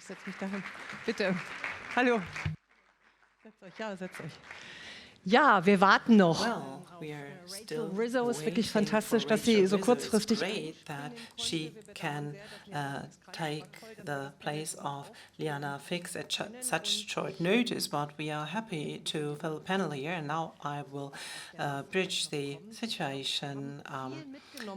Ich setze mich dahin. Bitte. Hallo. Setzt euch, ja, setzt euch. Ja, wir warten noch. Rizzo ist wirklich fantastisch, dass sie so kurzfristig take the place of Liana Fix at such short notice, but we are happy to fill the panel here, and now I will bridge the situation.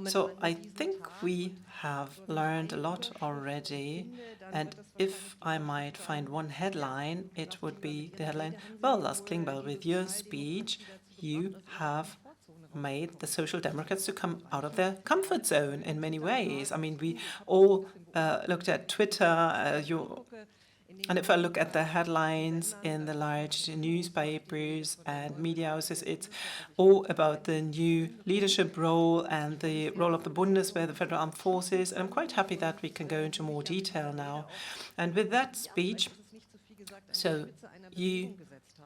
So I think we have learned a lot already, and if I might find one headline, it would be the headline, well, Lars Klingbeil, with your speech, you have made the Social Democrats to come out of their comfort zone in many ways. I mean, we all looked at Twitter, and if I look at the headlines in the large newspapers and media houses, it's all about the new leadership role and the role of the Bundeswehr, the Federal Armed Forces. And I'm quite happy that we can go into more detail now. And with that speech, so you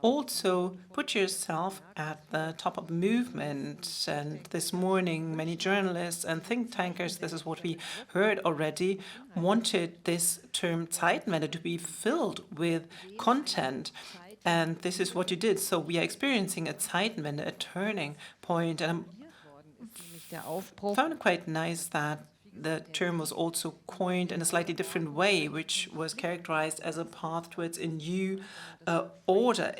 also put yourself at the top of the movement. And this morning, many journalists and think tankers, this is what we heard already, wanted this term Zeitenwende to be filled with content. And this is what you did. So we are experiencing a Zeitenwende, a turning point. And I found it quite nice that the term was also coined in a slightly different way, which was characterized as a path towards a new order,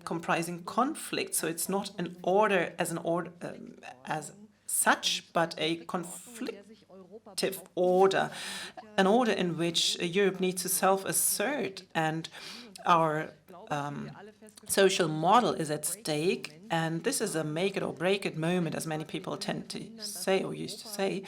comprising conflict. So it's not an order as such, but a conflictive order, an order in which Europe needs to self-assert, and our social model is at stake. And this is a make it or break it moment, as many people tend to say or used to say.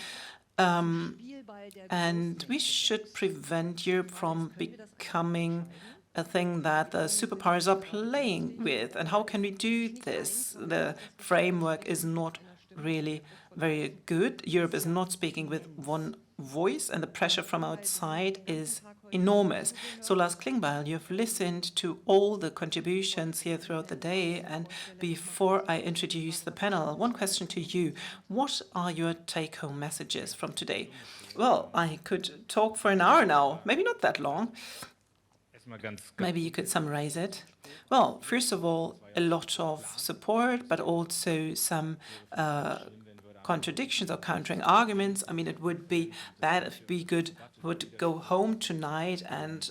And we should prevent Europe from becoming a thing that the superpowers are playing with. And how can we do this? The framework is not really very good. Europe is not speaking with one voice, and the pressure from outside is enormous. So, Lars Klingbeil, you've listened to all the contributions here throughout the day, and before I introduce the panel, one question to you. What are your take-home messages from today? Well, I could talk for an hour now, maybe not that long. Maybe you could summarize it. Well, first of all, a lot of support, but also some contradictions or countering arguments. I mean, it would be bad if we would go home tonight and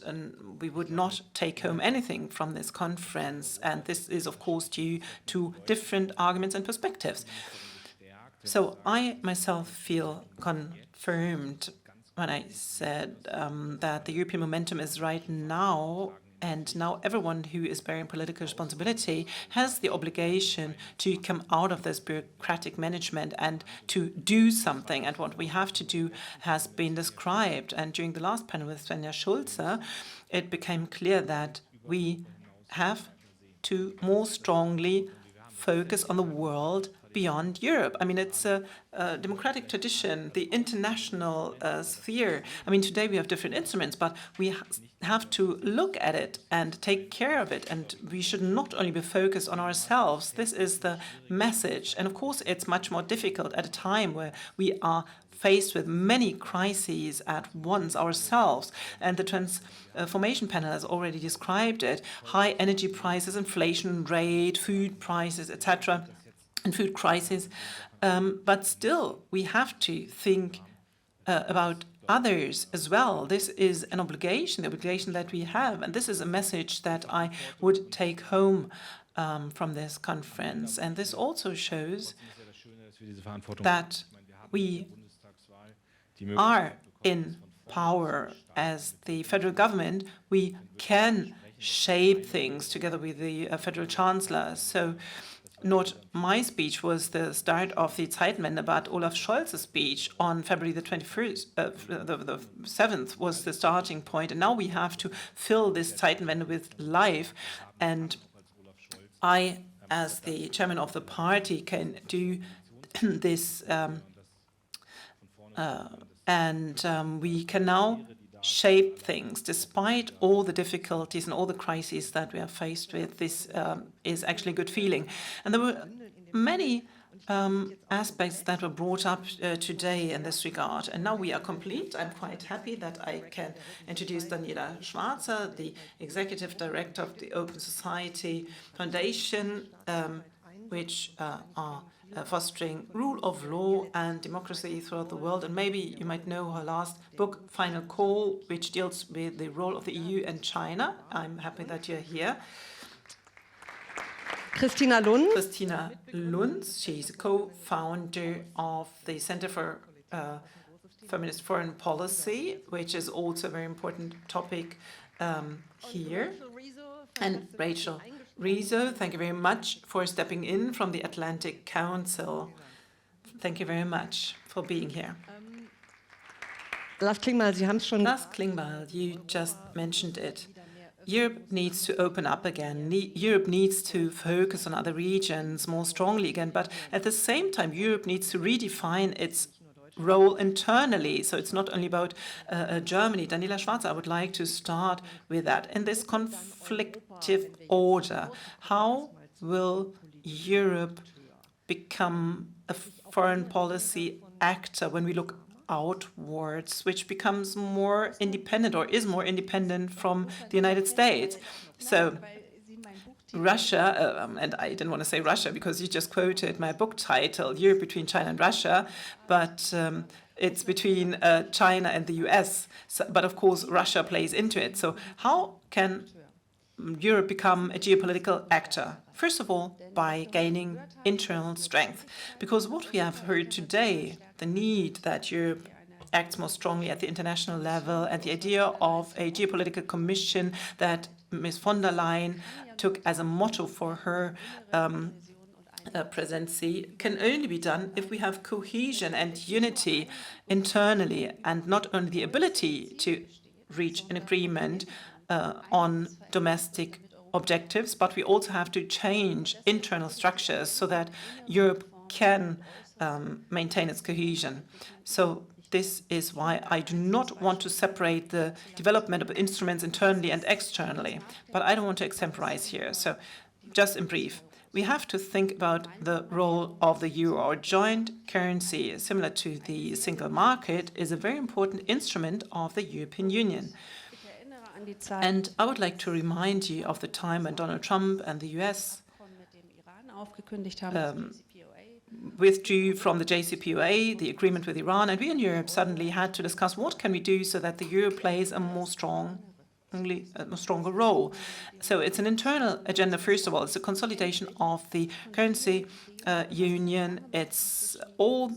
we would not take home anything from this conference. And this is, of course, due to different arguments and perspectives. So I myself feel confirmed when I said that the European momentum is right now. And now everyone who is bearing political responsibility has the obligation to come out of this bureaucratic management and to do something. And what we have to do has been described. And during the last panel with Schwarzer, it became clear that we have to more strongly focus on the world beyond Europe. I mean, it's a democratic tradition, the international sphere. I mean, today we have different instruments, but we have to look at it and take care of it. And we should not only be focused on ourselves. This is the message. And of course, it's much more difficult at a time where we are faced with many crises at once ourselves. And the transformation panel has already described it. High energy prices, inflation rate, food prices, etc., and food crisis. But still, we have to think about others as well. This is an obligation, the obligation that we have. And this is a message that I would take home from this conference. And this also shows that we are in power as the federal government. We can shape things together with the federal chancellor. So not my speech was the start of the Zeitenwende, but Olaf Scholz's speech on February the 21st, the 7th was the starting point. And now we have to fill this Zeitenwende with life. And I, as the chairman of the party, can do this. We can now shape things. Despite all the difficulties and all the crises that we are faced with, this is actually a good feeling. And there were many aspects that were brought up today in this regard. And now we are complete. I'm quite happy that I can introduce Daniela Schwarzer, the Executive Director of the Open Society Foundation, which are fostering rule of law and democracy throughout the world. And maybe you might know her last book, Final Call, which deals with the role of the EU and China. I'm happy that you're here. Kristina Lunz. Kristina Lunz, she's a co-founder of the Center for Feminist Foreign Policy, which is also a very important topic here. And Rachel Rizzo, thank you very much for stepping in from the Atlantic Council. Thank you very much for being here. Lars Klingbeil, Sie haben es schon. Lars Klingbeil, you just mentioned it. Europe needs to open up again. Europe needs to focus on other regions more strongly again. But at the same time, Europe needs to redefine its role internally. So it's not only about Germany. Daniela Schwarzer, I would like to start with that. In this conflictive order, how will Europe become a foreign policy actor when we look outwards, which becomes more independent or is more independent from the United States? So Russia, and I didn't want to say Russia because you just quoted my book title, Europe between China and Russia, but it's between China and the US. So, but of course, Russia plays into it. So how can Europe become a geopolitical actor? First of all, by gaining internal strength. Because what we have heard today, the need that Europe acts more strongly at the international level, and the idea of a geopolitical commission that Ms. von der Leyen took as a motto for her presidency, can only be done if we have cohesion and unity internally, and not only the ability to reach an agreement on domestic objectives, but we also have to change internal structures so that Europe can maintain its cohesion. So this is why I do not want to separate the development of instruments internally and externally. But I don't want to extemporize here. So just in brief, we have to think about the role of the euro. Our joint currency, similar to the single market, is a very important instrument of the European Union. And I would like to remind you of the time when Donald Trump and the US withdrew from the JCPOA, the agreement with Iran, and we in Europe suddenly had to discuss what can we do so that the euro plays a stronger role. So it's an internal agenda, first of all. It's a consolidation of the currency union. It's all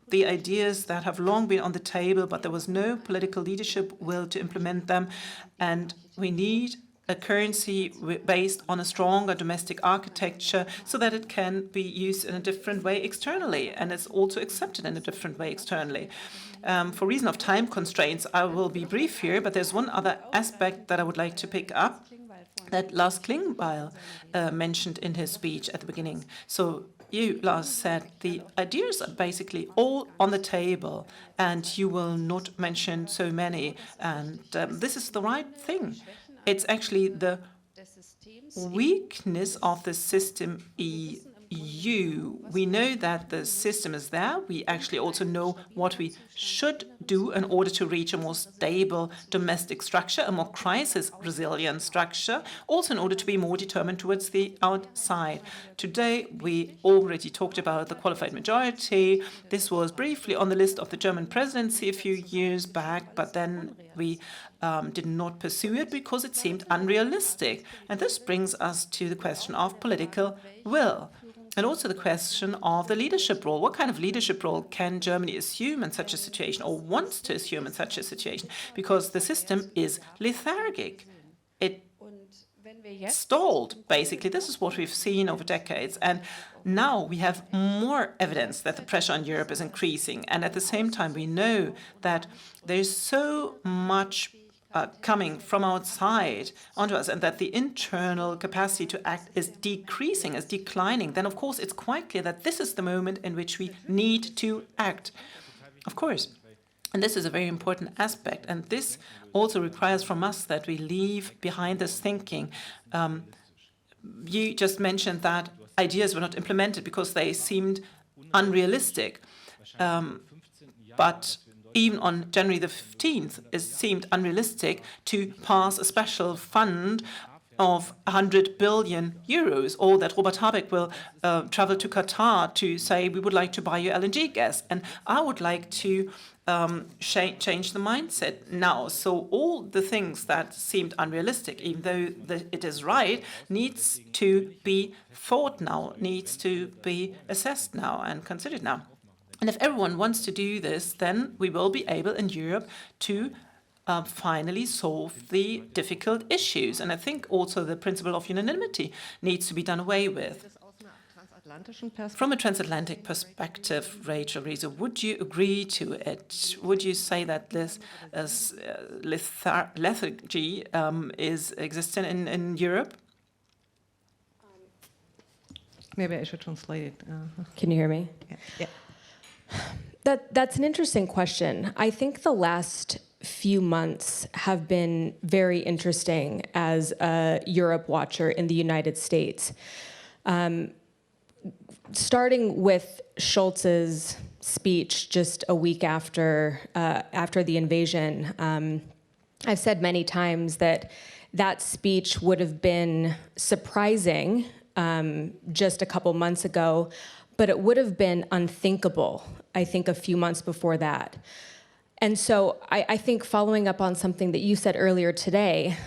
the ideas that have long been on the table, but there was no political leadership will to implement them. And we need a currency based on a stronger domestic architecture so that it can be used in a different way externally, and it's also accepted in a different way externally. For reason of time constraints, I will be brief here, but there's one other aspect that I would like to pick up that Lars Klingbeil mentioned in his speech at the beginning. So you, Lars, said the ideas are basically all on the table, and you will not mention so many, and this is the right thing. It's actually the weakness of the system EU. We know that the system is there. We actually also know what we should do in order to reach a more stable domestic structure, a more crisis-resilient structure, also in order to be more determined towards the outside. Today, we already talked about the qualified majority. This was briefly on the list of the German presidency a few years back, but then we did not pursue it because it seemed unrealistic. And this brings us to the question of political will. And also the question of the leadership role. What kind of leadership role can Germany assume in such a situation, or wants to assume in such a situation? Because the system is lethargic. It stalled, basically. This is what we've seen over decades. And now we have more evidence that the pressure on Europe is increasing. And at the same time, we know that there's so much coming from outside onto us, and that the internal capacity to act is decreasing, is declining, then of course it's quite clear that this is the moment in which we need to act. Of course. And this is a very important aspect. And this also requires from us that we leave behind this thinking. You just mentioned that ideas were not implemented because they seemed unrealistic. But even on January the 15th, it seemed unrealistic to pass a special fund of 100 billion euros, or that Robert Habeck will travel to Qatar to say, we would like to buy your LNG gas. And I would like to change the mindset now. So all the things that seemed unrealistic, even though it is right, needs to be thought now, needs to be assessed now and considered now. And if everyone wants to do this, then we will be able in Europe to finally solve the difficult issues. And I think also the principle of unanimity needs to be done away with. From a transatlantic perspective, Rachel Rizzo, would you agree to it? Would you say that this lethargy is existing in Europe? Maybe I should translate it. Can you hear me? Yeah. That's an interesting question. I think the last few months have been very interesting as a Europe watcher in the United States. Starting with Scholz's speech just a week after the invasion, I've said many times that that speech would have been surprising just a couple months ago, but it would have been unthinkable, I think, a few months before that. And so I think following up on something that you said earlier today,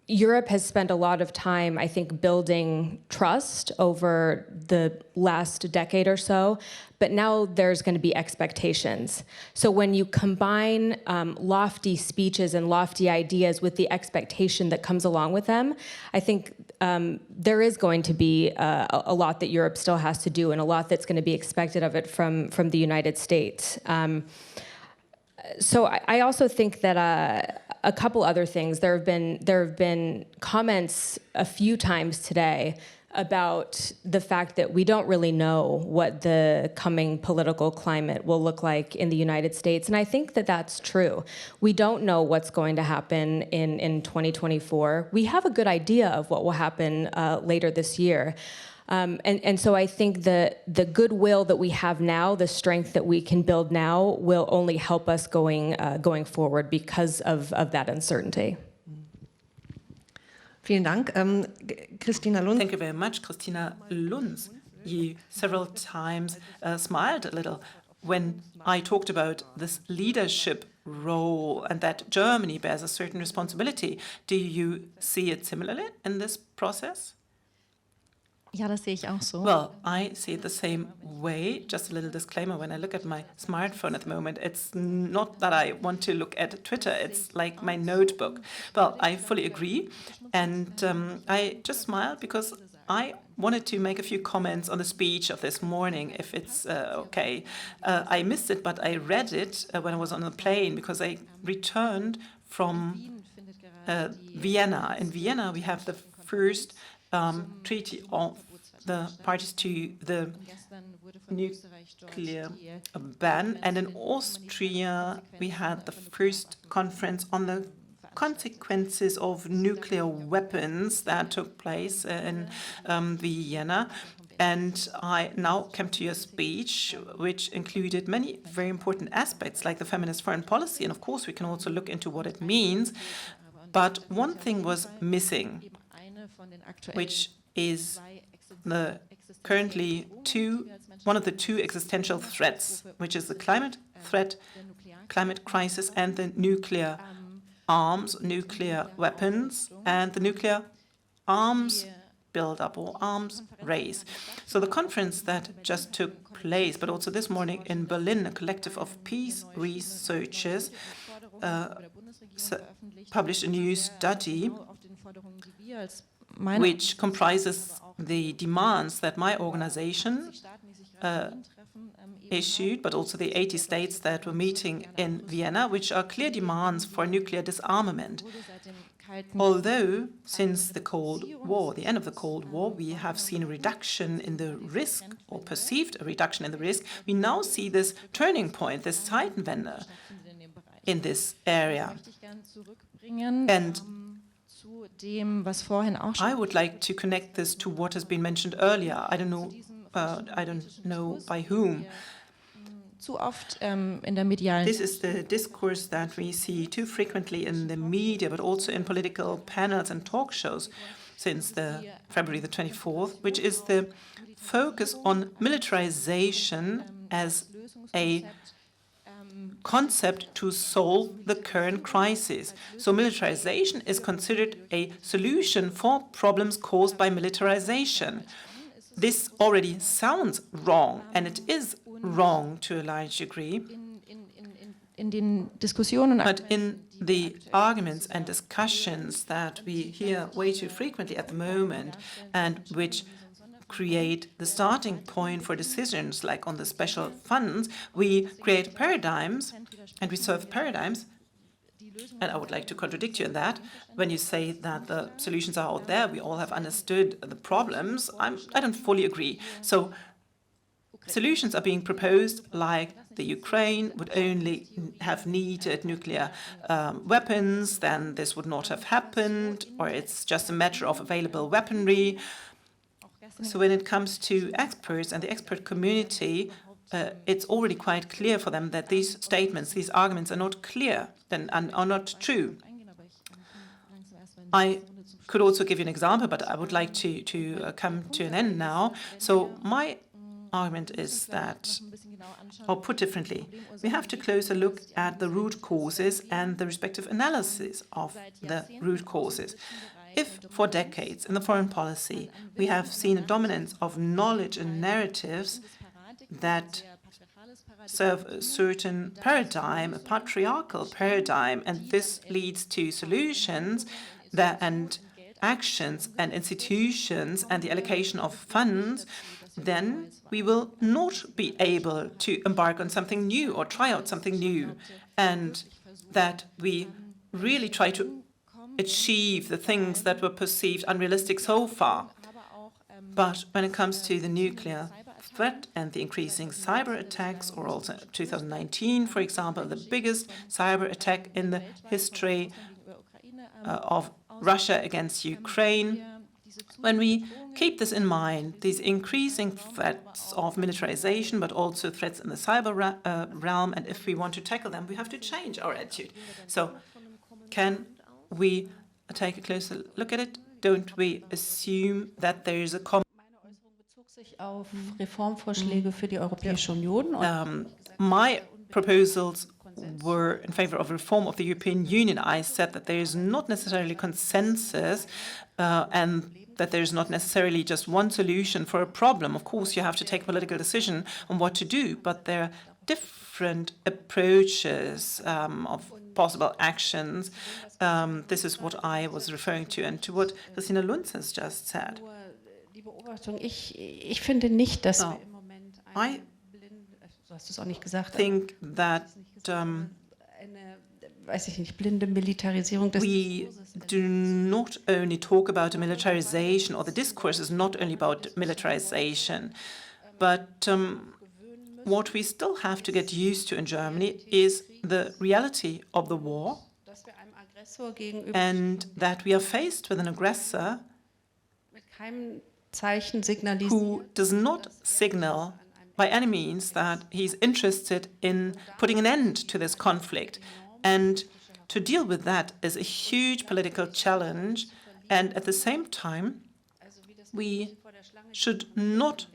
Europe has spent a lot of time, I think, building trust over the last decade or so, but now there's going to be expectations. So when you combine lofty speeches and lofty ideas with the expectation that comes along with them, I think there is going to be a lot that Europe still has to do and a lot that's going to be expected of it from the United States. So I also think that a couple other things. There have been comments a few times today about the fact that we don't really know what the coming political climate will look like in the United States, and I think that that's true. We don't know what's going to happen in 2024. We have a good idea of what will happen later this year. And so I think the goodwill that we have now, the strength that we can build now, will only help us going forward because of that uncertainty. Vielen Dank. Kristina Lunz. Thank you very much, Kristina Lunz. You several times smiled a little when I talked about this leadership role and that Germany bears a certain responsibility. Do you see it similarly in this process? Ja, das sehe ich auch so. Well, I see it the same way. Just a little disclaimer, when I look at my smartphone at the moment, it's not that I want to look at Twitter, it's like my notebook. Well, I fully agree, and I just smiled because I wanted to make a few comments on the speech of this morning, if it's okay. I missed it, but I read it when I was on the plane because I returned from Vienna. In Vienna, we have the first treaty of the parties to the nuclear ban, and in Austria we had the first conference on the consequences of nuclear weapons that took place in Vienna. And I now come to your speech, which included many very important aspects like the feminist foreign policy, and of course we can also look into what it means. But one thing was missing, which is the currently one of the two existential threats, which is the climate threat, climate crisis, and the nuclear arms, nuclear weapons, and the nuclear arms build-up or arms race. So the conference that just took place, but also this morning in Berlin, a collective of peace researchers published a new study which comprises the demands that my organization issued, but also the 80 states that were meeting in Vienna, which are clear demands for nuclear disarmament. Although, since the Cold War, the end of the Cold War, we have seen a reduction in the risk, or perceived a reduction in the risk, we now see this turning point, this Zeitenwende in this area. And I would like to connect this to what has been mentioned earlier. I don't know I don't know by whom. Zu oft in der medialen. This is the discourse that we see too frequently in the media, but also in political panels and talk shows since February the 24th, which is the focus on militarization as a concept to solve the current crisis. So militarization is considered a solution for problems caused by militarization. This already sounds wrong, and it is wrong to a large degree. In den Diskussionen, but in the arguments and discussions that we hear way too frequently at the moment, and which create the starting point for decisions like on the special funds, we create paradigms and we serve paradigms. And I would like to contradict you in that. When you say that the solutions are out there, we all have understood the problems, I don't fully agree. So solutions are being proposed like the Ukraine would only have needed nuclear weapons, then this would not have happened, or it's just a matter of available weaponry. So when it comes to experts and the expert community, it's already quite clear for them that these statements, these arguments are not clear and are not true. I could also give you an example, but I would like to come to an end now. So my argument is that, or put differently, we have to closer look at the root causes and the respective analysis of the root causes. If for decades in the foreign policy we have seen a dominance of knowledge and narratives that serve a certain paradigm, a patriarchal paradigm, and this leads to solutions and actions and institutions and the allocation of funds, then we will not be able to embark on something new or try out something new, and that we really try to achieve the things that were perceived unrealistic so far. But when it comes to the nuclear threat and the increasing cyber attacks, or also 2019, for example, the biggest cyber attack in the history of Russia against Ukraine, when we keep this in mind, these increasing threats of militarization, but also threats in the cyber realm, and if we want to tackle them, we have to change our attitude. So can we take a closer look at it? Don't we assume that there is a my proposals were in favor of reform of the European Union. I said that there is not necessarily consensus and that there is not necessarily just one solution for a problem. Of course, you have to take a political decision on what to do, but there are different approaches of possible actions. This is what I was referring to, and to what Kristina Lunz has just said. I think that we do not only talk about a militarization, or the discourse is not only about militarization, but what we still have to get used to in Germany is the reality of the war, and that we are faced with an aggressor who does not signal by any means that he's interested in putting an end to this conflict. And to deal with that is a huge political challenge, and at the same time, we should not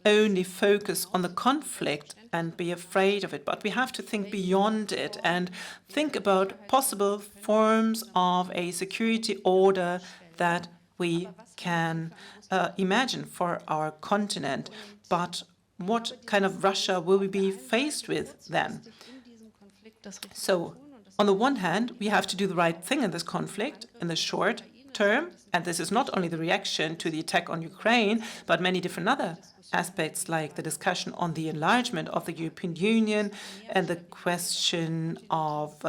only focus on the conflict and be afraid of it, but we have to think beyond it and think about possible forms of a security order that we can imagine for our continent. But what kind of Russia will we be faced with then? So, on the one hand, we have to do the right thing in this conflict in the short term, and this is not only the reaction to the attack on Ukraine, but many different other aspects, like the discussion on the enlargement of the European Union and the question of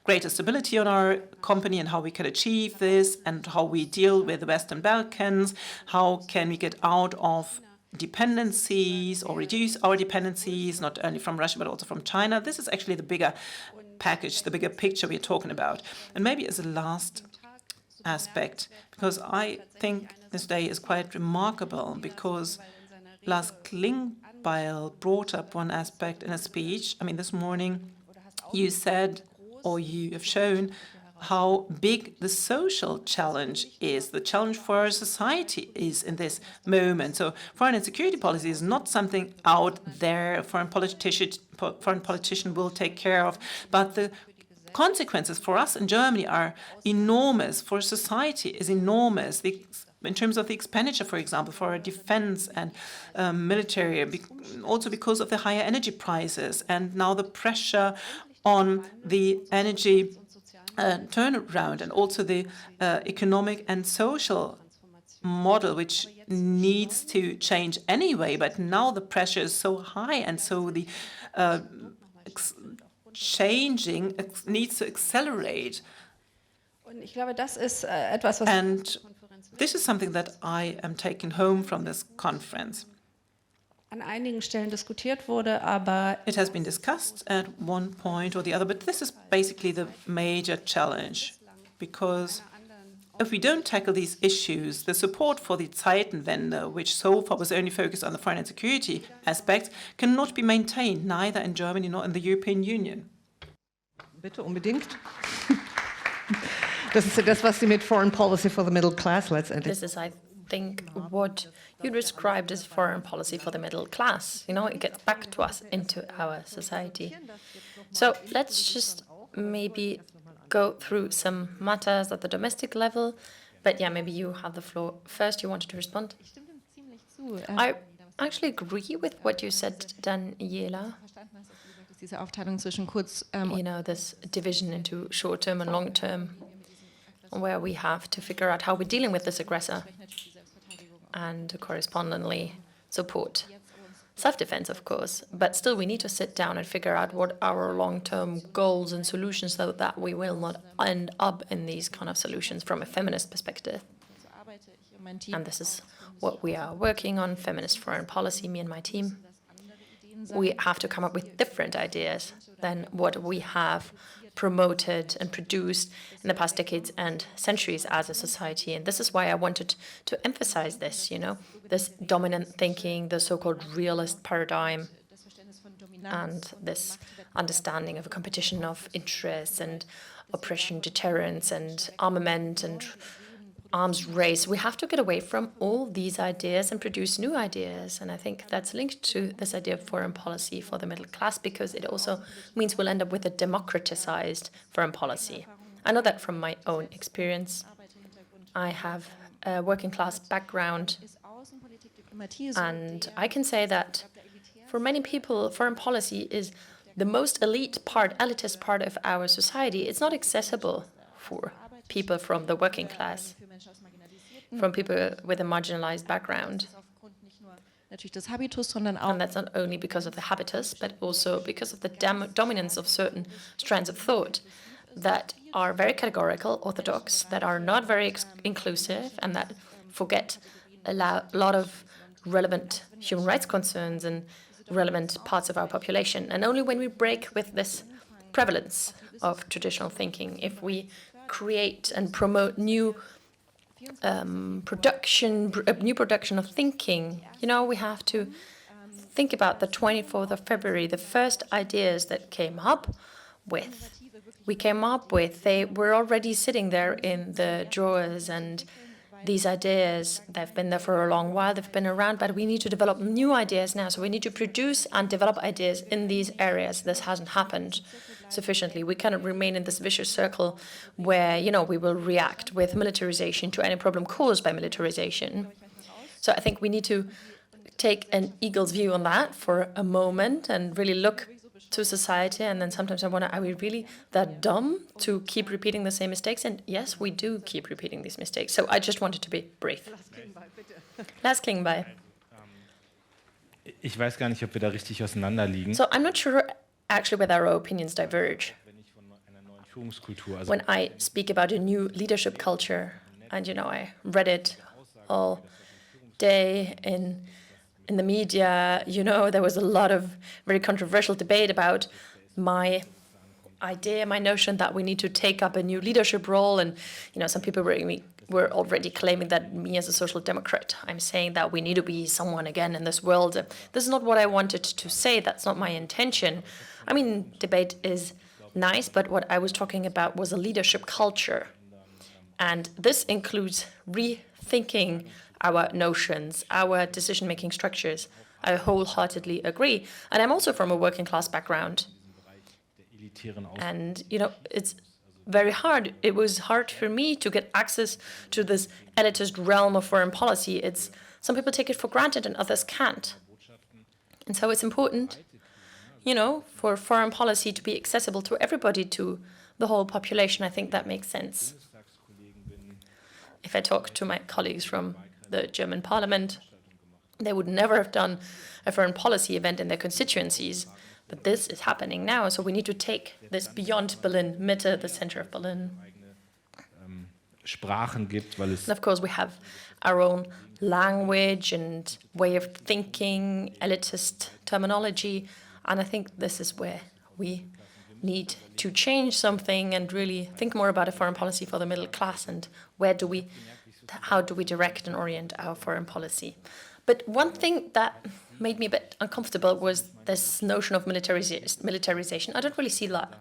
greater stability on our company and how we can achieve this, and how we deal with the Western Balkans, how can we get out of dependencies or reduce our dependencies, not only from Russia but also from China. This is actually the bigger package, the bigger picture we're talking about. And maybe as a last aspect, because I think this day is quite remarkable, because Lars Klingbeil brought up one aspect in a speech. I mean, this morning you said, or you have shown, how big the social challenge is, the challenge for our society is in this moment. So foreign and security policy is not something out there a foreign politician will take care of, but the consequences for us in Germany are enormous, for society is enormous. In terms of the expenditure, for example, for our defense and military, also because of the higher energy prices, and now the pressure on the energy turnaround, and also the economic and social model, which needs to change anyway, but now the pressure is so high, and so the changing needs to accelerate. And this is something that I am taking home from this conference. It has been discussed at one point or the other, but this is basically the major challenge, because if we don't tackle these issues, the support for the Zeitenwende, which so far was only focused on the foreign and security aspects, cannot be maintained, neither in Germany nor in the European Union. Bitte, unbedingt. Das ist das, was Sie mit Foreign Policy for the Middle Class letztendlich. This is, I think, what you described as foreign policy for the middle class. You know, it gets back to us, into our society. So let's just maybe go through some matters at the domestic level. But yeah, maybe you have the floor first. You wanted to respond? I actually agree with what you said, Daniela. You know, this division into short-term and long-term, where we have to figure out how we're dealing with this aggressor and correspondingly support self-defense, of course. But still, we need to sit down and figure out what our long-term goals and solutions, so that we will not end up in these kind of solutions from a feminist perspective. And this is what we are working on, feminist foreign policy, me and my team. We have to come up with different ideas than what we have promoted and produced in the past decades and centuries as a society. And this is why I wanted to emphasize this, you know, this dominant thinking, the so-called realist paradigm, and this understanding of a competition of interests and oppression, deterrence and armament and arms race. We have to get away from all these ideas and produce new ideas. And I think that's linked to this idea of foreign policy for the middle class, because it also means we'll end up with a democratized foreign policy. I know that from my own experience. I have a working class background, and I can say that for many people, foreign policy is the most elitist part of our society. It's not accessible for people from the working class, from people with a marginalized background. And that's not only because of the habitus, but also because of the dominance of certain strands of thought that are very categorical, orthodox, that are not very inclusive, and that forget a lot of relevant human rights concerns and relevant parts of our population. And only when we break with this prevalence of traditional thinking, if we create and promote new production of thinking. You know, we have to think about the 24th of February, the first ideas that we came up with, they were already sitting there in the drawers, and these ideas, they've been there for a long while, they've been around, but we need to develop new ideas now. So we need to produce and develop ideas in these areas. This hasn't happened sufficiently. We cannot remain in this vicious circle where, you know, we will react with militarization to any problem caused by militarization. So I think we need to take an eagle's view on that for a moment and really look to society. And then sometimes I wonder, are we really that dumb to keep repeating the same mistakes? And yes, we do keep repeating these mistakes. So I just wanted to be brief. Lars Klingbeil. Ich weiß gar nicht, ob wir da richtig auseinanderliegen. So I'm not sure actually whether our opinions diverge. When I speak about a new leadership culture, and you know, I read it all day in the media, you know, there was a lot of very controversial debate about my idea, my notion that we need to take up a new leadership role. And, some people were already claiming that me as a social democrat, I'm saying that we need to be someone again in this world. This is not what I wanted to say. That's not my intention. I mean, debate is nice, but what I was talking about was a leadership culture. And this includes rethinking our notions, our decision-making structures. I wholeheartedly agree. And I'm also from a working class background. And, it's very hard. It was hard for me to get access to this elitist realm of foreign policy. Some people take it for granted and others can't. And so it's important, for foreign policy to be accessible to everybody, to the whole population. I think that makes sense. If I talk to my colleagues from the German parliament, they would never have done a foreign policy event in their constituencies. But this is happening now, so we need to take this beyond Berlin, Mitte, the center of Berlin. And of course, we have our own language and way of thinking, elitist terminology, and I think this is where we need to change something and really think more about a foreign policy for the middle class and how do we direct and orient our foreign policy. But one thing that made me a bit uncomfortable was this notion of militarization. I don't really see that.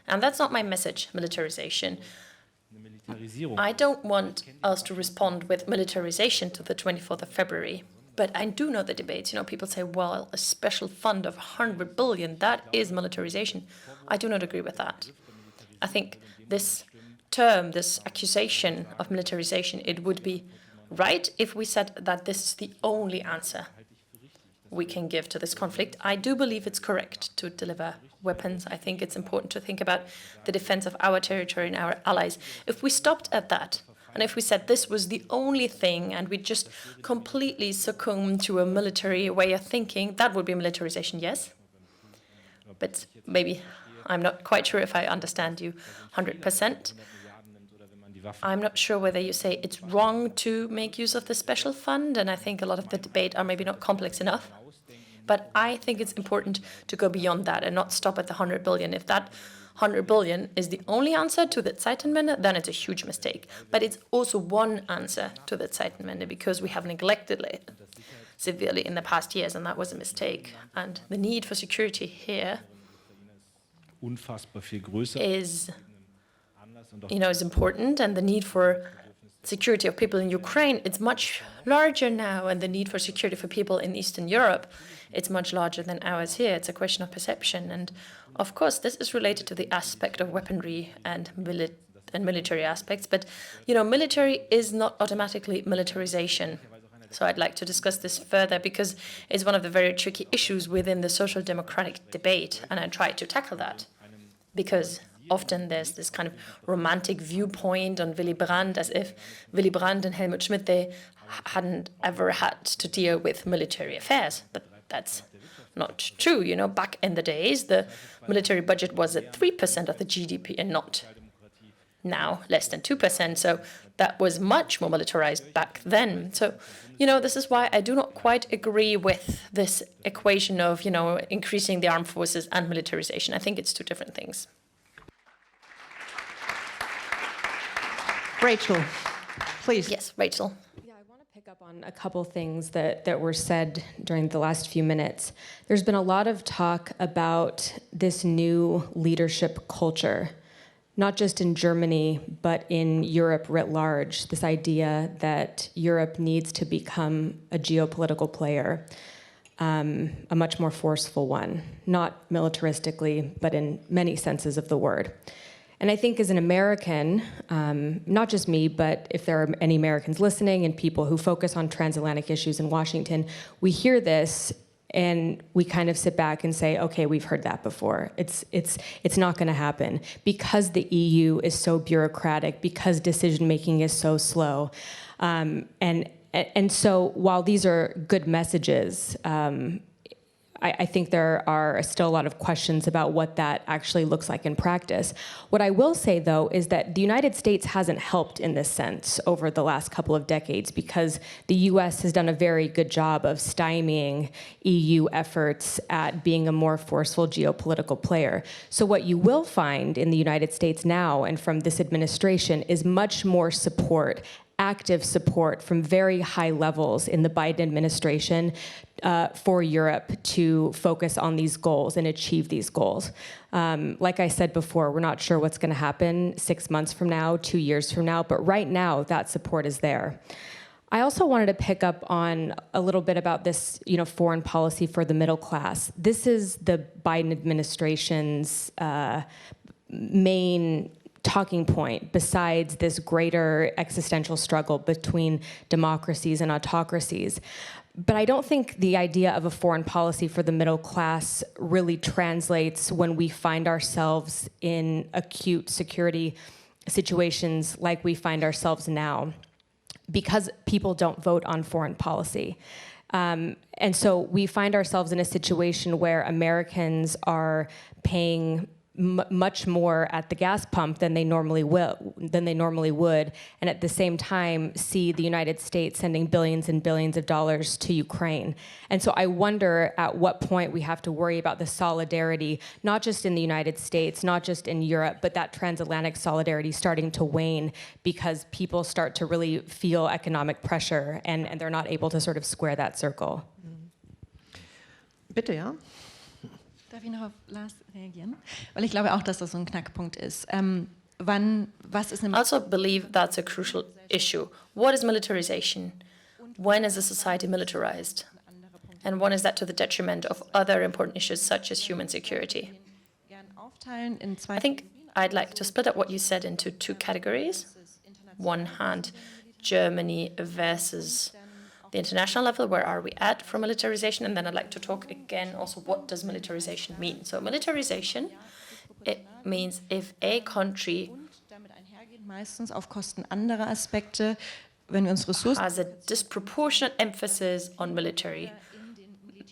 And that's not my message, militarization. I don't want us to respond with militarization to the 24th of February. But I do know the debates. People say, well, a special fund of 100 billion, that is militarization. I do not agree with that. I think this term, this accusation of militarization, it would be right if we said that this is the only answer we can give to this conflict. I do believe it's correct to deliver weapons. I think it's important to think about the defense of our territory and our allies. If we stopped at that, and if we said this was the only thing, and we just completely succumb to a military way of thinking, that would be militarization, yes. But maybe I'm not quite sure if I understand you 100%. I'm not sure whether you say it's wrong to make use of the special fund, and I think a lot of the debate are maybe not complex enough. But I think it's important to go beyond that and not stop at the 100 billion. If that 100 billion is the only answer to the Zeitenwende, then it's a huge mistake. But it's also one answer to the Zeitenwende because we have neglected it severely in the past years, and that was a mistake. And the need for security here is important, and the need for security of people in Ukraine, it's much larger now, and the need for security for people in Eastern Europe, it's much larger than ours here. It's a question of perception, and of course this is related to the aspect of weaponry and military aspects, but military is not automatically militarization. So I'd like to discuss this further because it's one of the very tricky issues within the social democratic debate, and I try to tackle that because often there's this kind of romantic viewpoint on Willy Brandt, as if Willy Brandt and Helmut Schmidt, they hadn't ever had to deal with military affairs. But that's not true. Back in the days, the military budget was at 3% of the GDP and not now less than 2%. So that was much more militarized back then. So, this is why I do not quite agree with this equation of, increasing the armed forces and militarization. I think it's two different things. Rachel, please. Yes, Rachel. Yeah, I want to pick up on a couple things that were said during the last few minutes. There's been a lot of talk about this new leadership culture, not just in Germany, but in Europe writ large, this idea that Europe needs to become a geopolitical player, a much more forceful one, not militaristically, but in many senses of the word. And I think as an American, not just me, but if there are any Americans listening and people who focus on transatlantic issues in Washington, we hear this and we kind of sit back and say, okay, we've heard that before. It's not going to happen because the EU is so bureaucratic, because decision-making is so slow. And so while these are good messages, I think there are still a lot of questions about what that actually looks like in practice. What I will say, though, is that the United States hasn't helped in this sense over the last couple of decades because the US has done a very good job of stymieing EU efforts at being a more forceful geopolitical player. So what you will find in the United States now and from this administration is much more support, active support from very high levels in the Biden administration for Europe to focus on these goals and achieve these goals. Like I said before, we're not sure what's going to happen 6 months from now, 2 years from now, but right now that support is there. I also wanted to pick up on a little bit about this, foreign policy for the middle class. This is the Biden administration's main talking point besides this greater existential struggle between democracies and autocracies. But I don't think the idea of a foreign policy for the middle class really translates when we find ourselves in acute security situations like we find ourselves now, because people don't vote on foreign policy. And so we find ourselves in a situation where Americans are paying much more at the gas pump than they normally would, and at the same time see the United States sending billions and billions of dollars to Ukraine. And so I wonder at what point we have to worry about the solidarity, not just in the United States, not just in Europe, but that transatlantic solidarity starting to wane because people start to really feel economic pressure and they're not able to sort of square that circle. Bitte, ja. Darf ich noch auf Lars reagieren? Weil ich glaube auch, dass das so ein Knackpunkt ist. Was ist I also believe that's a crucial issue. What is militarization? When is a society militarized? And when is that to the detriment of other important issues such as human security? I think I'd like to split up what you said into two categories. One hand, Germany versus the international level, where are we at for militarization? And then I'd like to talk again also, what does militarization mean? So militarization, it means if a country meistens auf Kosten anderer Aspekte, wenn wir uns Ressourcen has a disproportionate emphasis on military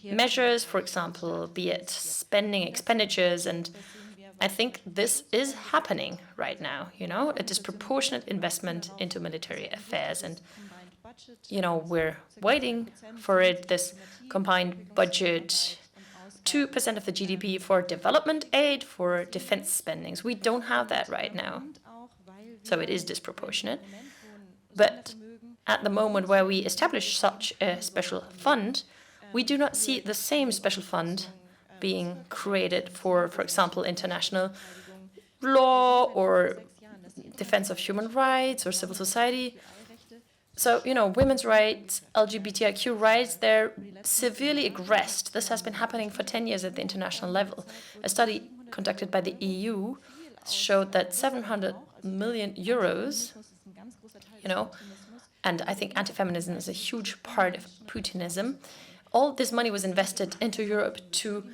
measures, for example, be it spending, expenditures, and I think this is happening right now, a disproportionate investment into military affairs. And we're waiting for it, this combined budget, 2% of the GDP for development aid, for defense spendings. We don't have that right now. So it is disproportionate. But at the moment where we establish such a special fund, we do not see the same special fund being created for example, international law or defense of human rights or civil society. So, women's rights, LGBTIQ rights, they're severely aggressed. This has been happening for 10 years at the international level. A study conducted by the EU showed that 700 million euros, and I think anti-feminism is a huge part of Putinism, all this money was invested into Europe to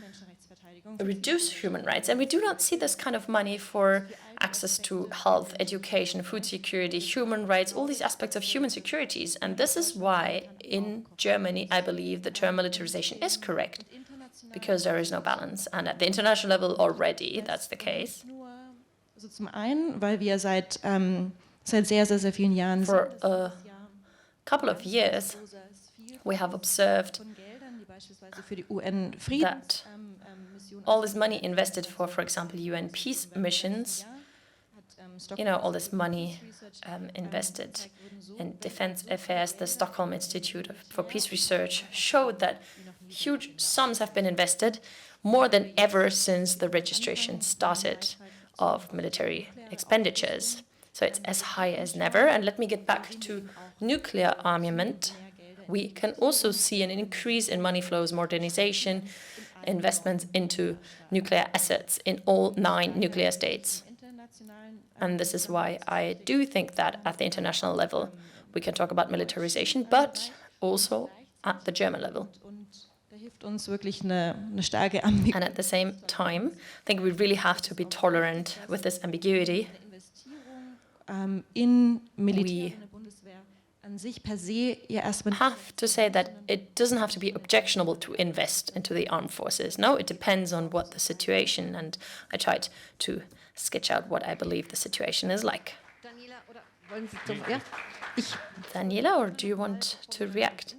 reduce human rights. And we do not see this kind of money for access to health, education, food security, human rights, all these aspects of human securities. And this is why in Germany, I believe the term militarization is correct, because there is no balance. And at the international level already, that's the case. Also zum einen, weil wir seit sehr, sehr, sehr vielen Jahren for a couple of years, we have observed that all this money invested for example, UN peace missions, all this money invested in defense affairs. The Stockholm Institute for Peace Research showed that huge sums have been invested, more than ever since the registration started of military expenditures. So it's as high as never. And let me get back to nuclear armament. We can also see an increase in money flows, modernization, investments into nuclear assets in all 9 nuclear states. And this is why I do think that at the international level, we can talk about militarization, but also at the German level. And at the same time, I think we really have to be tolerant with this ambiguity. We have to say that it doesn't have to be objectionable to invest into the armed forces. No, it depends on what the situation, and I tried to sketch out what I believe the situation is like. Daniela, or do you want to react?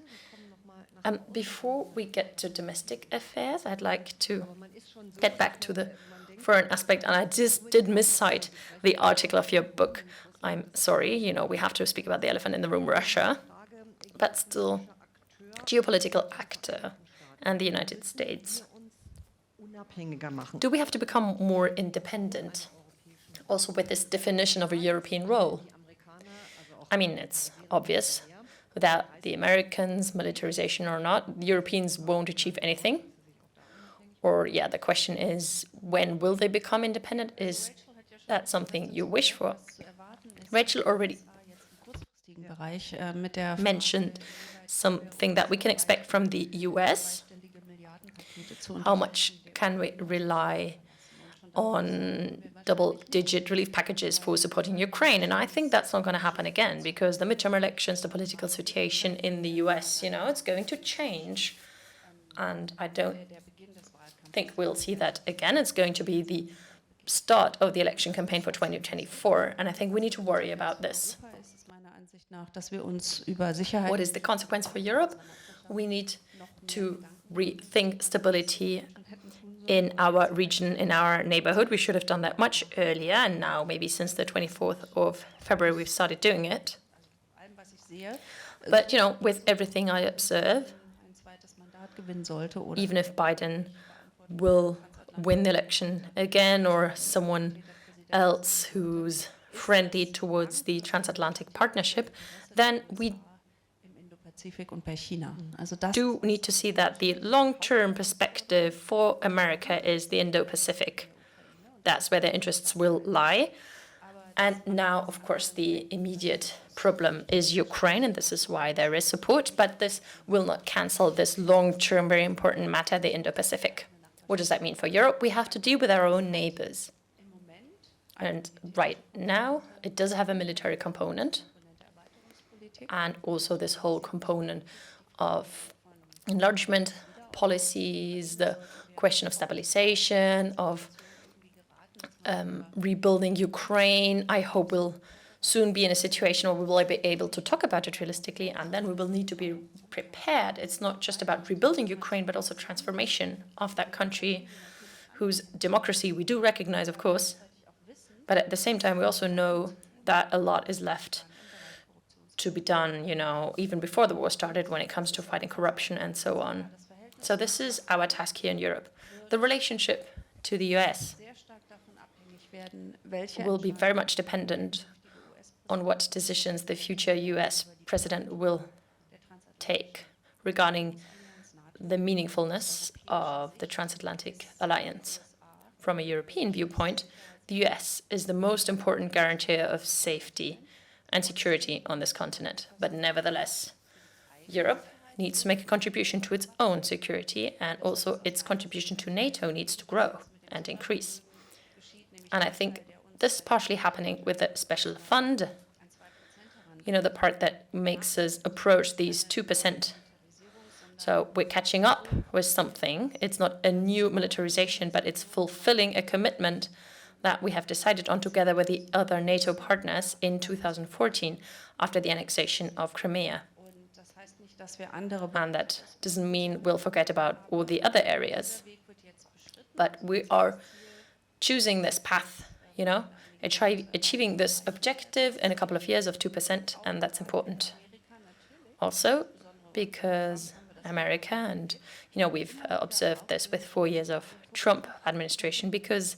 Before we get to domestic affairs, I'd like to get back to the foreign aspect, and I just did miscite the article of your book. I'm sorry, you know, we have to speak about the elephant in the room, Russia, but still, geopolitical actor and the United States. Do we have to become more independent? Also with this definition of a European role. I mean, it's obvious. Without the Americans, militarization or not, the Europeans won't achieve anything. Or, yeah, the question is, when will they become independent? Is that something you wish for? Rachel already mentioned something that we can expect from the US. How much can we rely on double-digit relief packages for supporting Ukraine? And I think that's not going to happen again, because the midterm elections, the political situation in the US, you know, it's going to change. And I don't think we'll see that again. It's going to be the start of the election campaign for 2024, and I think we need to worry about this. What is the consequence for Europe? We need to rethink stability in our region, in our neighborhood. We should have done that much earlier, and now maybe since the 24th of February we've started doing it. But, you know, with everything I observe, even if Biden will win the election again, or someone else who's friendly towards the Transatlantic partnership, then we do need to see that the long-term perspective for America is the Indo-Pacific. That's where their interests will lie. And now, of course, the immediate problem is Ukraine, and this is why there is support, but this will not cancel this long-term, very important matter, the Indo-Pacific. What does that mean for Europe? We have to deal with our own neighbors. And right now, it does have a military component, and also this whole component of enlargement policies, the question of stabilization, of rebuilding Ukraine. I hope we'll soon be in a situation where we will be able to talk about it realistically, and then we will need to be prepared. It's not just about rebuilding Ukraine, but also transformation of that country, whose democracy we do recognize, of course. But at the same time, we also know that a lot is left to be done, you know, even before the war started, when it comes to fighting corruption and so on. So this is our task here in Europe. The relationship to the US will be very much dependent on what decisions the future US president will take regarding the meaningfulness of the Transatlantic alliance. From a European viewpoint, the US is the most important guarantor of safety and security on this continent. But nevertheless, Europe needs to make a contribution to its own security, and also its contribution to NATO needs to grow and increase. And I think this is partially happening with a special fund, you know, the part that makes us approach these 2%. So we're catching up with something. It's not a new militarization, but it's fulfilling a commitment that we have decided on together with the other NATO partners in 2014 after the annexation of Crimea. And that doesn't mean we'll forget about all the other areas. But we are choosing this path, you know, achieving this objective in a couple of years of 2%, and that's important. Also, because America, and, you know, we've observed this with 4 years of Trump administration, because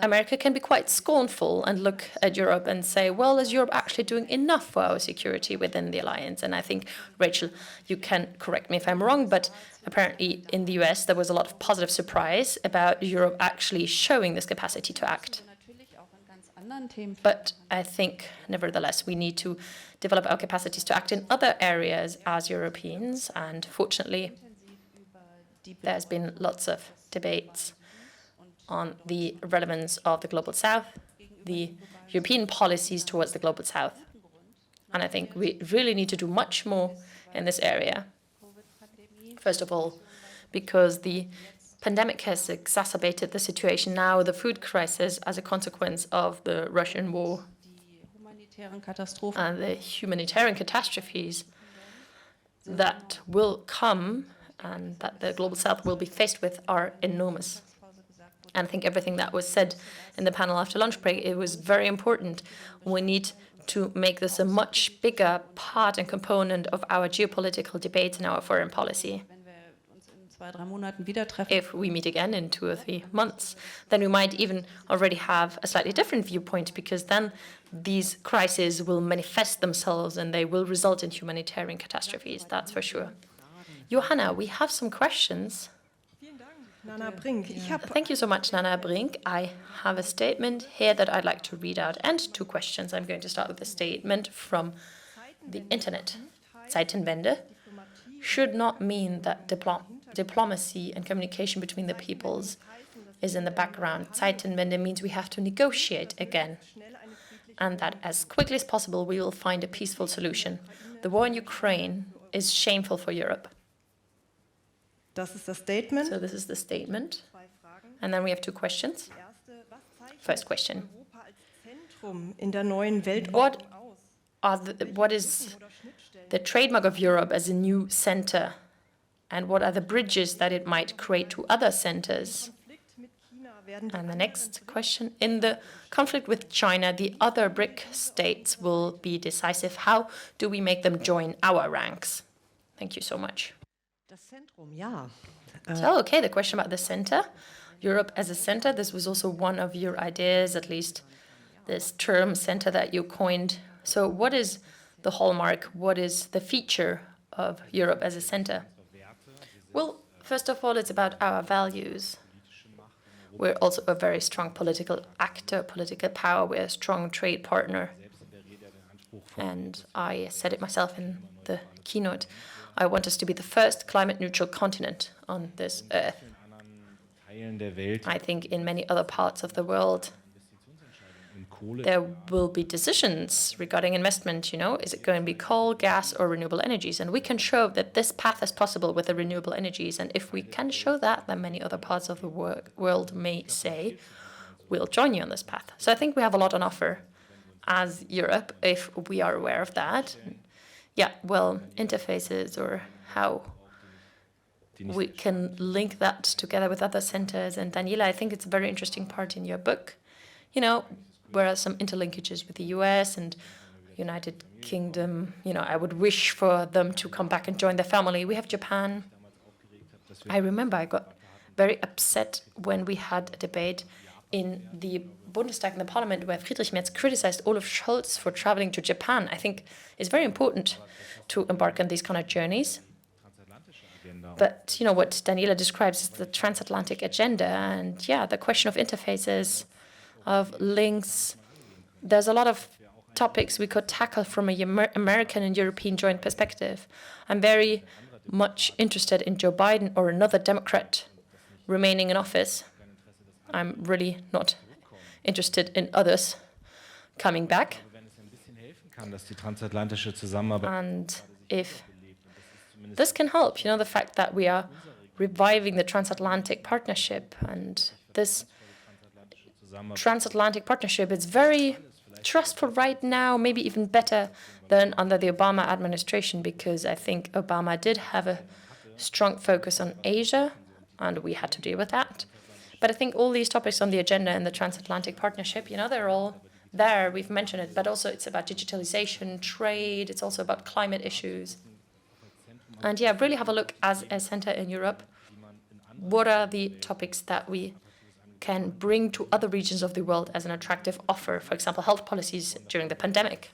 America can be quite scornful and look at Europe and say, well, is Europe actually doing enough for our security within the alliance? And I think, Rachel, you can correct me if I'm wrong, but apparently in the US there was a lot of positive surprise about Europe actually showing this capacity to act. But I think, nevertheless, we need to develop our capacities to act in other areas as Europeans, and fortunately there's been lots of debates on the relevance of the Global South, the European policies towards the Global South. And I think we really need to do much more in this area. First of all, because the pandemic has exacerbated the situation now, the food crisis as a consequence of the Russian war and the humanitarian catastrophes that will come and that the Global South will be faced with are enormous. And I think everything that was said in the panel after lunch break, it was very important. We need to make this a much bigger part and component of our geopolitical debates and our foreign policy. If we meet again in 2 or 3 months, then we might even already have a slightly different viewpoint, because then these crises will manifest themselves and they will result in humanitarian catastrophes, that's for sure. Johanna, we have some questions. Thank you so much, Nana Brink. I have a statement here that I'd like to read out, and 2 questions. I'm going to start with a statement from the internet. Zeitenwende should not mean that diplomacy and communication between the peoples is in the background. Zeitenwende means we have to negotiate again, and that as quickly as possible we will find a peaceful solution. The war in Ukraine is shameful for Europe. Das ist das Statement. So this is the statement. And then we have 2 questions. First question. What is the trademark of Europe as a new center? And what are the bridges that it might create to other centers? And the next question. In the conflict with China, the other BRIC states will be decisive. How do we make them join our ranks? Thank you so much. So, okay, the question about the center. Europe as a center, this was also one of your ideas, at least this term center that you coined. So what is the hallmark? What is the feature of Europe as a center? Well, first of all, it's about our values. We're also a very strong political actor, political power. We're a strong trade partner. And I said it myself in the keynote. I want us to be the first climate-neutral continent on this earth. I think in many other parts of the world, there will be decisions regarding investment, is it going to be coal, gas, or renewable energies? And we can show that this path is possible with the renewable energies. And if we can show that, then many other parts of the world may say, we'll join you on this path. So I think we have a lot on offer as Europe, if we are aware of that. Yeah, well, interfaces or how we can link that together with other centers. And Daniela, I think it's a very interesting part in your book. Where are some interlinkages with the US and United Kingdom? I would wish for them to come back and join their family. We have Japan. I remember I got very upset when we had a debate in the Bundestag, in the parliament, where Friedrich Merz criticized Olaf Scholz for traveling to Japan. I think it's very important to embark on these kind of journeys. But, what Daniela describes is the transatlantic agenda. And, yeah, the question of interfaces, of links. There's a lot of topics we could tackle from an American and European joint perspective. I'm very much interested in Joe Biden or another Democrat remaining in office. I'm really not interested in others coming back. And if this can help, the fact that we are reviving the transatlantic partnership, and this transatlantic partnership is very trustful right now, maybe even better than under the Obama administration, because I think Obama did have a strong focus on Asia, and we had to deal with that. But I think all these topics on the agenda in the transatlantic partnership, they're all there. We've mentioned it, but also it's about digitalization, trade. It's also about climate issues. And yeah, really have a look as a center in Europe. What are the topics that we can bring to other regions of the world as an attractive offer? For example, health policies during the pandemic.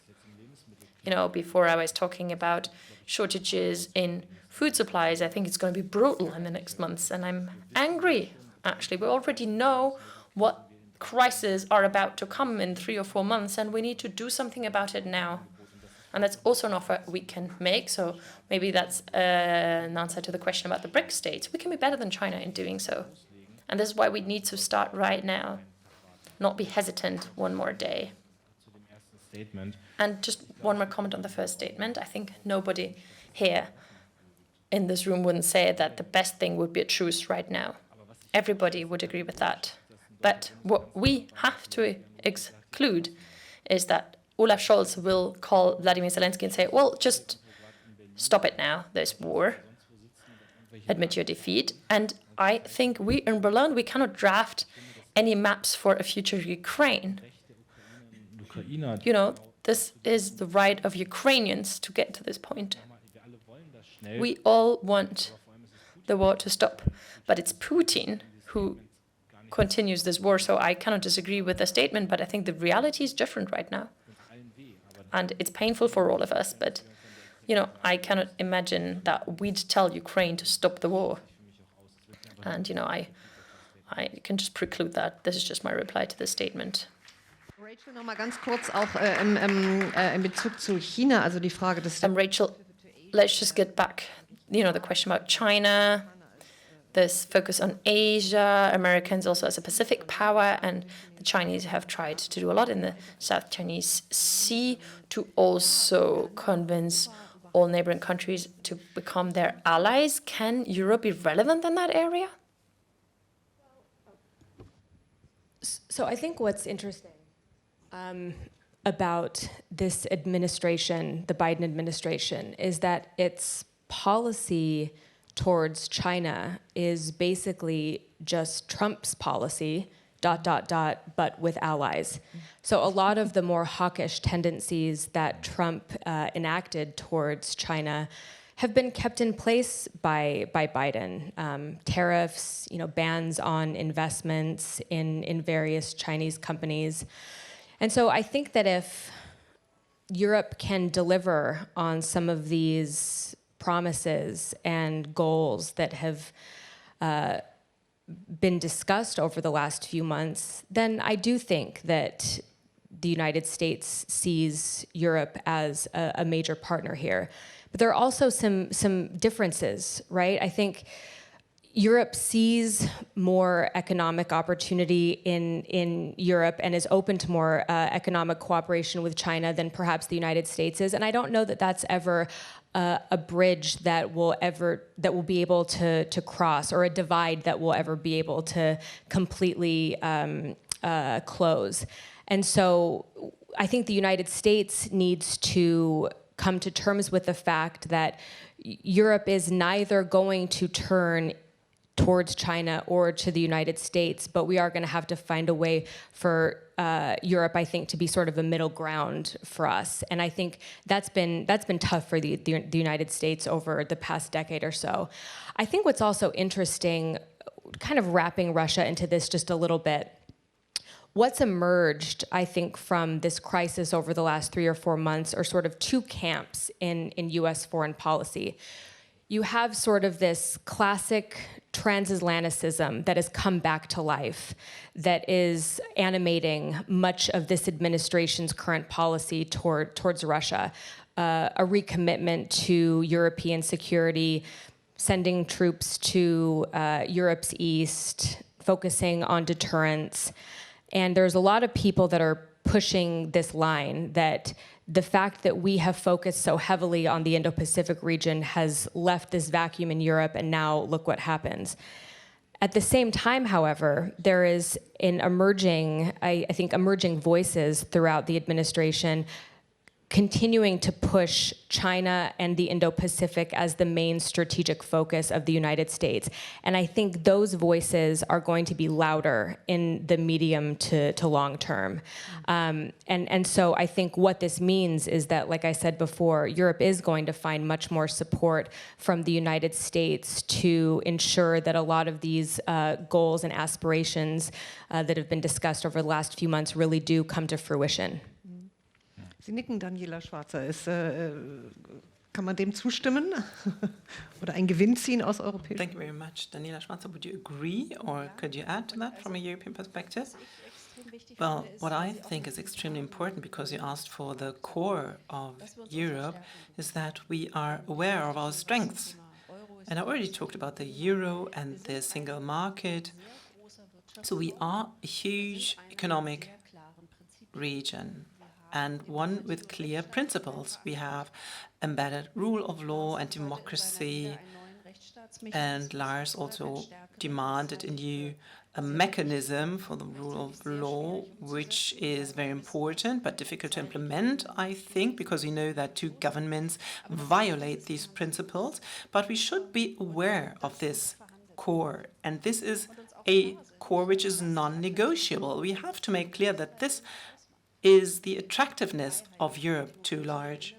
Before I was talking about shortages in food supplies, I think it's going to be brutal in the next months. And I'm angry, actually. We already know what crises are about to come in 3 or 4 months, and we need to do something about it now. And that's also an offer we can make. So maybe that's an answer to the question about the BRIC states. We can be better than China in doing so. And this is why we need to start right now, not be hesitant one more day. And just one more comment on the first statement. I think nobody here in this room wouldn't say that the best thing would be a truce right now. Everybody would agree with that. But what we have to exclude is that Olaf Scholz will call Vladimir Zelensky and say, well, just stop it now, there's war, admit your defeat. And I think we in Berlin, we cannot draft any maps for a future Ukraine. You know, this is the right of Ukrainians to get to this point. We all want the war to stop, but it's Putin who continues this war. So I cannot disagree with the statement, but I think the reality is different right now. And it's painful for all of us, but, you know, I cannot imagine that we'd tell Ukraine to stop the war. And, you know, I can just preclude that. This is just my reply to this statement. Rachel, noch mal ganz kurz auch in Bezug zu China, also die Frage des... Rachel, let's just get back, you know, the question about China, this focus on Asia, Americans also as a Pacific power, and the Chinese have tried to do a lot in the South Chinese Sea to also convince all neighboring countries to become their allies. Can Europe be relevant in that area? So I think what's interesting about this administration, the Biden administration, is that its policy towards China is basically just Trump's policy, ... but with allies. So a lot of the more hawkish tendencies that Trump enacted towards China have been kept in place by Biden. Tariffs, you know, bans on investments in various Chinese companies. And so I think that if Europe can deliver on some of these promises and goals that have been discussed over the last few months, then I do think that the United States sees Europe as a major partner here. But there are also some differences, right? I think Europe sees more economic opportunity in Europe and is open to more economic cooperation with China than perhaps the United States is. And I don't know that that's ever a bridge that will be able to cross, or a divide that will ever be able to completely close. And so I think the United States needs to come to terms with the fact that Europe is neither going to turn towards China or to the United States, but we are going to have to find a way for Europe, I think, to be sort of a middle ground for us. And I think that's been tough for the United States over the past decade or so. I think what's also interesting, kind of wrapping Russia into this just a little bit, what's emerged, I think, from this crisis over the last 3 or 4 months are sort of two camps in U.S. foreign policy. You have sort of this classic transatlanticism that has come back to life, that is animating much of this administration's current policy towards Russia, a recommitment to European security, sending troops to Europe's east, focusing on deterrence. And there's a lot of people that are pushing this line that the fact that we have focused so heavily on the Indo-Pacific region has left this vacuum in Europe, and now look what happens. At the same time, however, there is an emerging voices throughout the administration continuing to push China and the Indo-Pacific as the main strategic focus of the United States. And I think those voices are going to be louder in the medium to long term. And so I think what this means is that, like I said before, Europe is going to find much more support from the United States to ensure that a lot of these goals and aspirations that have been discussed over the last few months really do come to fruition. Sie nicken, Daniela Schwarzer. Kann man dem zustimmen oder einen Gewinn ziehen aus europäischen? Thank you very much. Daniela Schwarzer, would you agree, or could you add to that from a European perspective? Well, what I think is extremely important, because you asked for the core of Europe, is that we are aware of our strengths. And I already talked about the euro and the single market. So we are a huge economic region. and one with clear principles. We have embedded rule of law and democracy, and Lars also demanded a new mechanism for the rule of law, which is very important but difficult to implement, I think, because we know that two governments violate these principles. But we should be aware of this core, and this is a core which is non-negotiable. We have to make clear that this is the attractiveness of Europe to a large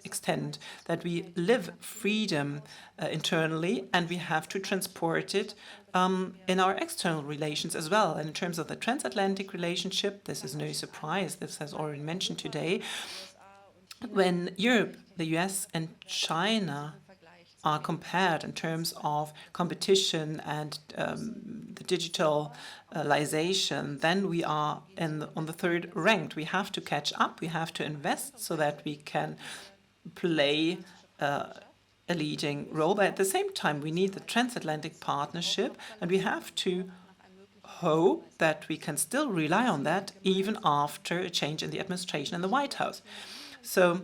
extent, that we live freedom internally, and we have to transport it in our external relations as well. And in terms of the transatlantic relationship, this is no surprise, this has already been mentioned today. When Europe, the US, and China are compared in terms of competition and the digitalization, then we are on the third rank. We have to catch up, we have to invest so that we can play a leading role. But at the same time, we need the transatlantic partnership, and we have to hope that we can still rely on that even after a change in the administration in the White House. So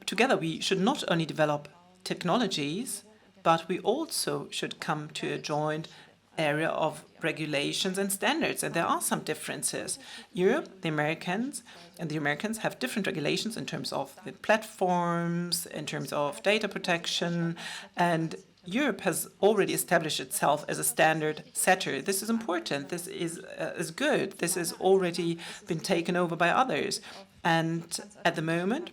together, we should not only develop technologies, but we also should come to a joint area of regulations and standards. And there are some differences. Europe, the Americans have different regulations in terms of the platforms, in terms of data protection, and Europe has already established itself as a standard setter. This is important. This is good. This has already been taken over by others. And at the moment,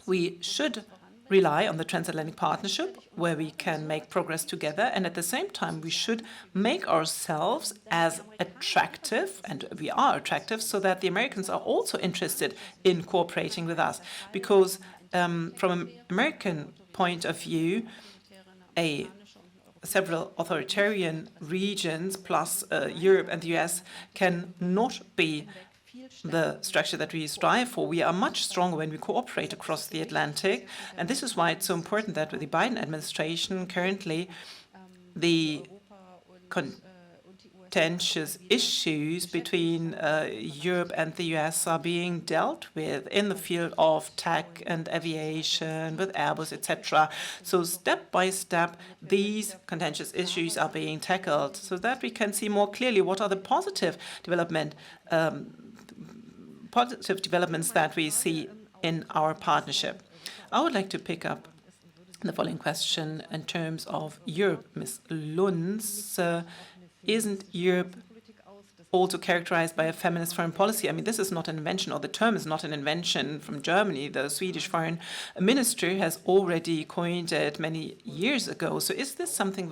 we should rely on the transatlantic partnership, where we can make progress together, and at the same time we should make ourselves as attractive, and we are attractive, so that the Americans are also interested in cooperating with us. Because from an American point of view, several authoritarian regions plus Europe and the US cannot be the structure that we strive for. We are much stronger when we cooperate across the Atlantic, and this is why it's so important that with the Biden administration currently, the contentious issues between Europe and the US are being dealt with in the field of tech and aviation, with Airbus, etc. So step by step, these contentious issues are being tackled so that we can see more clearly what are the positive developments that we see in our partnership. I would like to pick up the following question in terms of Europe. Ms. Lunz, isn't Europe also characterized by a feminist foreign policy? I mean, this is not an invention, or the term is not an invention from Germany. The Swedish foreign minister has already coined it many years ago. So is this something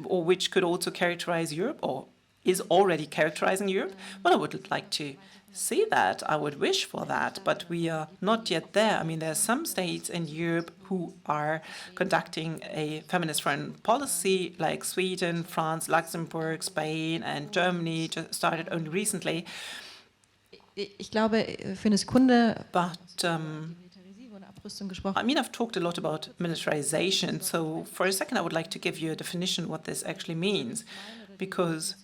which could also characterize Europe, or is already characterizing Europe? Well, I would like to see that. I would wish for that, but we are not yet there. I mean, there are some states in Europe who are conducting a feminist foreign policy, like Sweden, France, Luxembourg, Spain, and Germany just started only recently. Ich glaube, für eine Sekunde. But I mean, I've talked a lot about militarization, so for a second I would like to give you a definition what this actually means, because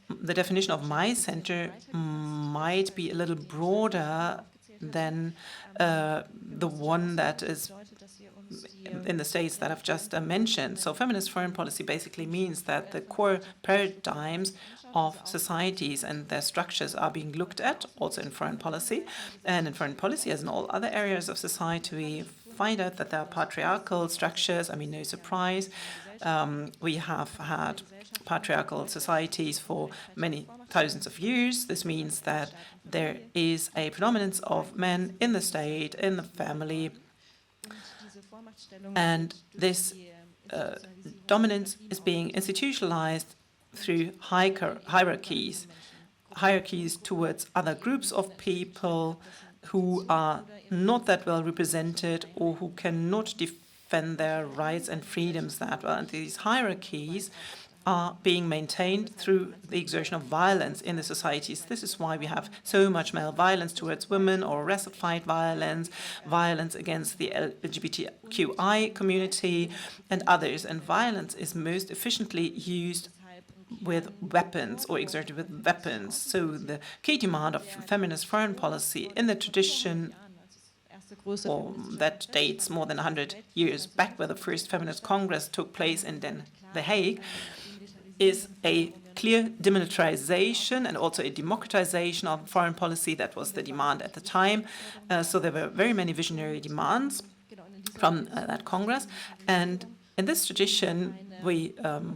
the definition of my center might be a little broader than the one that is in the states that I've just mentioned. So feminist foreign policy basically means that the core paradigms of societies and their structures are being looked at, also in foreign policy. And in foreign policy, as in all other areas of society, we find out that there are patriarchal structures. I mean, no surprise. We have had patriarchal societies for many thousands of years. This means that there is a predominance of men in the state, in the family, and this dominance is being institutionalized through hierarchies towards other groups of people who are not that well represented or who cannot defend their rights and freedoms that well. And these hierarchies are being maintained through the exertion of violence in the societies. This is why we have so much male violence towards women, or arrested-fight violence, violence against the LGBTQI community and others. And violence is most efficiently used with weapons or exerted with weapons. So the key demand of feminist foreign policy in the tradition that dates more than 100 years back, where the first feminist congress took place in The Hague, is a clear demilitarization and also a democratization of foreign policy. That was the demand at the time. So there were very many visionary demands from that Congress. And in this tradition, we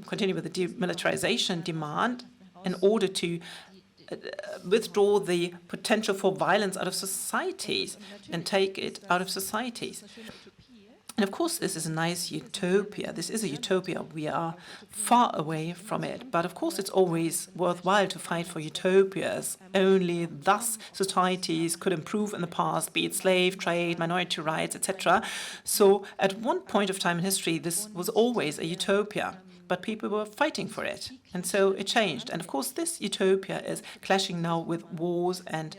continue with the demilitarization demand in order to withdraw the potential for violence out of societies and take it out of societies. And of course, this is a nice utopia. This is a utopia. We are far away from it. But of course, it's always worthwhile to fight for utopias. Only thus societies could improve in the past, be it slave trade, minority rights, etc. So at one point of time in history, this was always a utopia. But people were fighting for it. And so it changed. And of course, this utopia is clashing now with wars and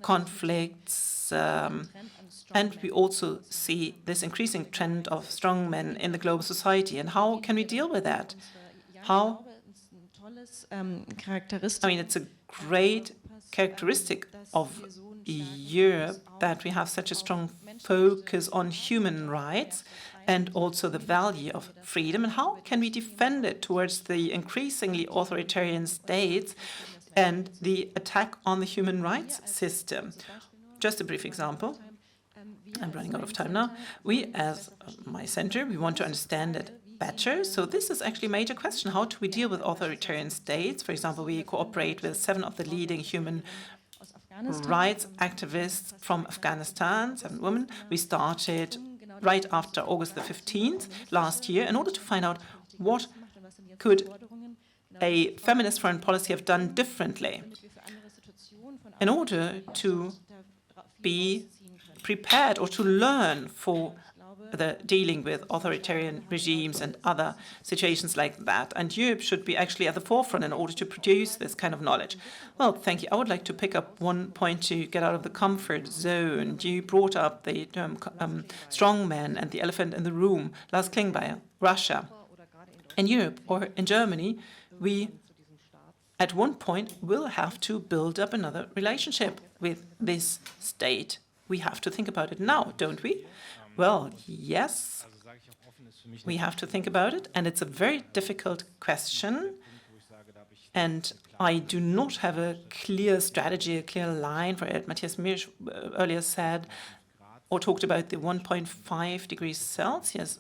conflicts. And we also see this increasing trend of strong men in the global society. And how can we deal with that? How? I mean, it's a great characteristic of Europe that we have such a strong focus on human rights and also the value of freedom. And how can we defend it towards the increasingly authoritarian states and the attack on the human rights system? Just a brief example. I'm running out of time now. We, as my center, we want to understand it better. So this is actually a major question. How do we deal with authoritarian states? For example, we cooperate with 7 of the leading human rights activists from Afghanistan, 7 women. We started right after August the 15th last year in order to find out what could a feminist foreign policy have done differently in order to be prepared or to learn for the dealing with authoritarian regimes and other situations like that. And Europe should be actually at the forefront in order to produce this kind of knowledge. Well, thank you. I would like to pick up one point to get out of the comfort zone. You brought up the term strong men and the elephant in the room. Lars Klingbeil, Russia. In Europe or in Germany, we at one point will have to build up another relationship with this state. We have to think about it now, don't we? Well, yes, we have to think about it, and it's a very difficult question. And I do not have a clear strategy, a clear line for it. Matthias Mirsch earlier said or talked about the 1.5 degrees Celsius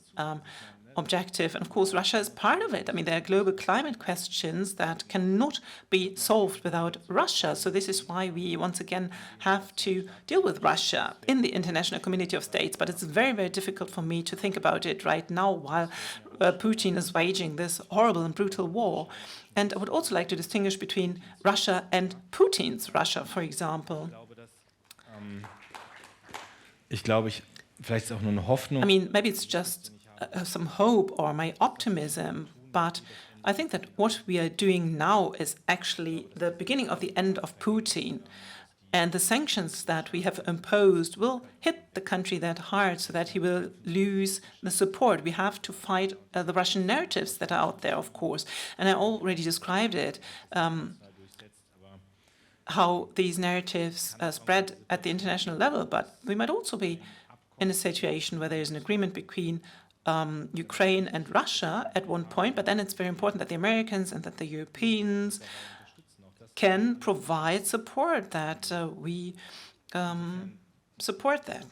objective. And of course, Russia is part of it. I mean, there are global climate questions that cannot be solved without Russia. So this is why we once again have to deal with Russia in the international community of states. But it's very, very difficult for me to think about it right now while Putin is waging this horrible and brutal war. And I would also like to distinguish between Russia and Putin's Russia, for example. I mean, maybe it's just some hope or my optimism, but I think that what we are doing now is actually the beginning of the end of Putin. And the sanctions that we have imposed will hit the country that hard so that he will lose the support. We have to fight the Russian narratives that are out there, of course. And I already described it, how these narratives spread at the international level. But we might also be in a situation where there is an agreement between Ukraine and Russia at one point, but then it's very important that the Americans and that the Europeans can provide support, that we support that.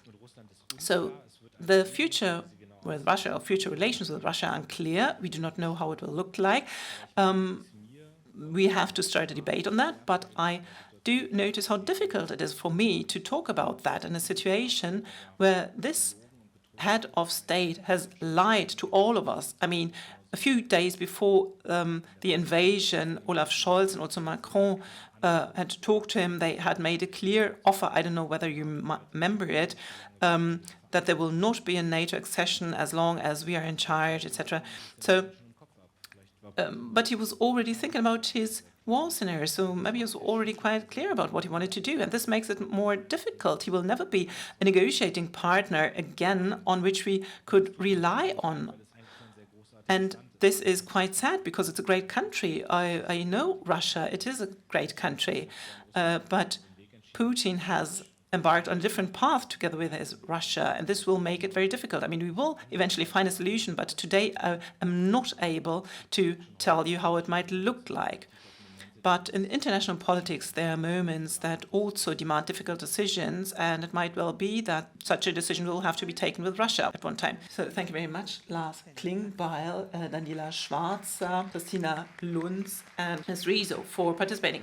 So the future with Russia, or future relations with Russia are unclear. We do not know how it will look like. We have to start a debate on that, but I do notice how difficult it is for me to talk about that in a situation where this head of state has lied to all of us. I mean, a few days before the invasion, Olaf Scholz and also Macron had talked to him. They had made a clear offer, I don't know whether you remember it, that there will not be a NATO accession as long as we are in charge, etc. So, but he was already thinking about his war scenario, so maybe he was already quite clear about what he wanted to do, and this makes it more difficult. He will never be a negotiating partner again on which we could rely on. And this is quite sad because it's a great country. I know Russia. It is a great country. But Putin has embarked on a different path together with Russia, and this will make it very difficult. I mean, we will eventually find a solution, but today I am not able to tell you how it might look like. But in international politics, there are moments that also demand difficult decisions, and it might well be that such a decision will have to be taken with Russia at one time. So thank you very much, Lars Klingbeil, Daniela Schwarzer, Kristina Lunz, and Ms. Rizzo for participating.